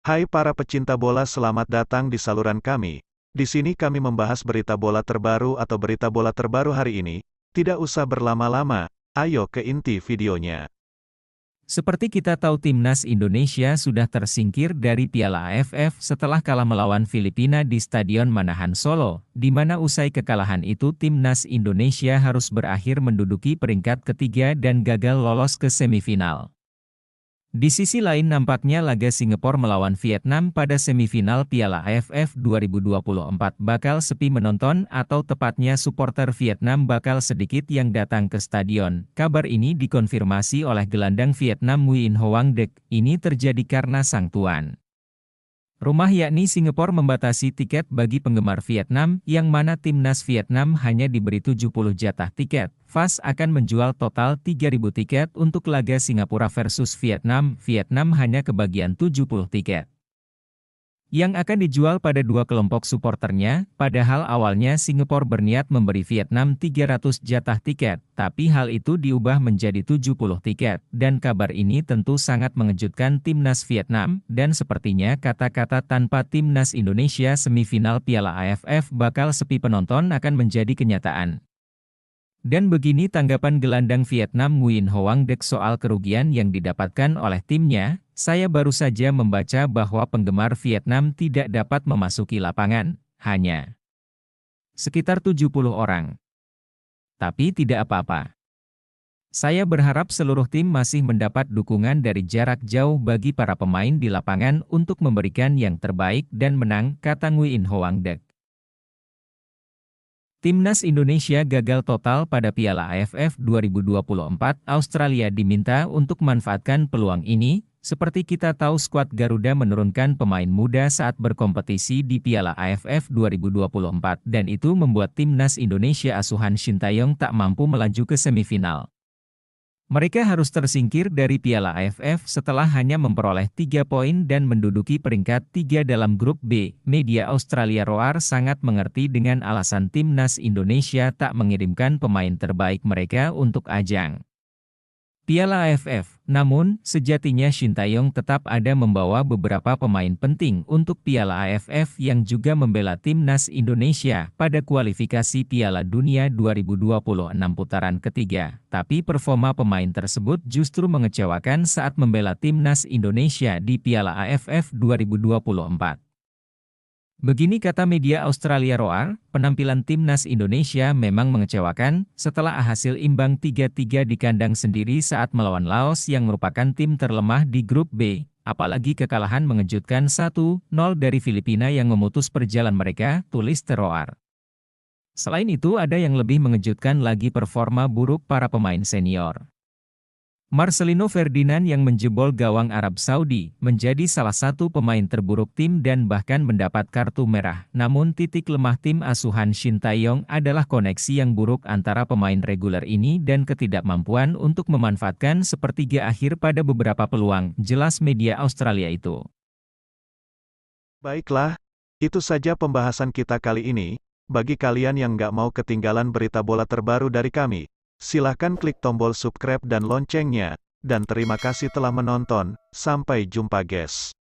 Hai para pecinta bola, selamat datang di saluran kami. Di sini kami membahas berita bola terbaru atau berita bola terbaru hari ini. Tidak usah berlama-lama, ayo ke inti videonya. Seperti kita tahu, timnas Indonesia sudah tersingkir dari Piala AFF setelah kalah melawan Filipina di Stadion Manahan Solo, di mana usai kekalahan itu timnas Indonesia harus berakhir menduduki peringkat ketiga dan gagal lolos ke semifinal. Di sisi lain, nampaknya laga Singapura melawan Vietnam pada semifinal Piala AFF 2024 bakal sepi menonton, atau tepatnya supporter Vietnam bakal sedikit yang datang ke stadion. Kabar ini dikonfirmasi oleh gelandang Vietnam Nguyen Hoang Dec. Ini terjadi karena sang tuan rumah yakni Singapura membatasi tiket bagi penggemar Vietnam, yang mana timnas Vietnam hanya diberi 70 jatah tiket. FAS akan menjual total 3.000 tiket untuk laga Singapura versus Vietnam. Vietnam hanya kebagian 70 tiket yang akan dijual pada dua kelompok suporternya, padahal awalnya Singapura berniat memberi Vietnam 300 jatah tiket, tapi hal itu diubah menjadi 70 tiket, dan kabar ini tentu sangat mengejutkan timnas Vietnam, dan sepertinya kata-kata tanpa timnas Indonesia semifinal Piala AFF bakal sepi penonton akan menjadi kenyataan. Dan begini tanggapan gelandang Vietnam Nguyen Hoang Dec soal kerugian yang didapatkan oleh timnya. Saya baru saja membaca bahwa penggemar Vietnam tidak dapat memasuki lapangan, hanya sekitar 70 orang. Tapi tidak apa-apa. Saya berharap seluruh tim masih mendapat dukungan dari jarak jauh bagi para pemain di lapangan untuk memberikan yang terbaik dan menang, kata Nguyen Hoang Dec. Timnas Indonesia gagal total pada Piala AFF 2024. Australia diminta untuk memanfaatkan peluang ini. Seperti kita tahu, skuad Garuda menurunkan pemain muda saat berkompetisi di Piala AFF 2024, dan itu membuat timnas Indonesia asuhan Sintayong tak mampu melaju ke semifinal. Mereka harus tersingkir dari Piala AFF setelah hanya memperoleh 3 poin dan menduduki peringkat 3 dalam grup B. Media Australia Roar sangat mengerti dengan alasan timnas Indonesia tak mengirimkan pemain terbaik mereka untuk ajang Piala AFF. Namun, sejatinya Sintayong tetap ada membawa beberapa pemain penting untuk Piala AFF yang juga membela timnas Indonesia pada kualifikasi Piala Dunia 2026 putaran ketiga. Tapi performa pemain tersebut justru mengecewakan saat membela timnas Indonesia di Piala AFF 2024. Begini kata media Australia Roar, penampilan timnas Indonesia memang mengecewakan setelah hasil imbang 3-3 di kandang sendiri saat melawan Laos yang merupakan tim terlemah di grup B, apalagi kekalahan mengejutkan 1-0 dari Filipina yang memutus perjalanan mereka, tulis The Roar. Selain itu, ada yang lebih mengejutkan lagi, performa buruk para pemain senior. Marcelino Ferdinand yang menjebol gawang Arab Saudi, menjadi salah satu pemain terburuk tim dan bahkan mendapat kartu merah. Namun titik lemah tim asuhan Sintayong adalah koneksi yang buruk antara pemain reguler ini dan ketidakmampuan untuk memanfaatkan sepertiga akhir pada beberapa peluang, jelas media Australia itu. Baiklah, itu saja pembahasan kita kali ini. Bagi kalian yang nggak mau ketinggalan berita bola terbaru dari kami, silahkan klik tombol subscribe dan loncengnya, dan terima kasih telah menonton. Sampai jumpa guys.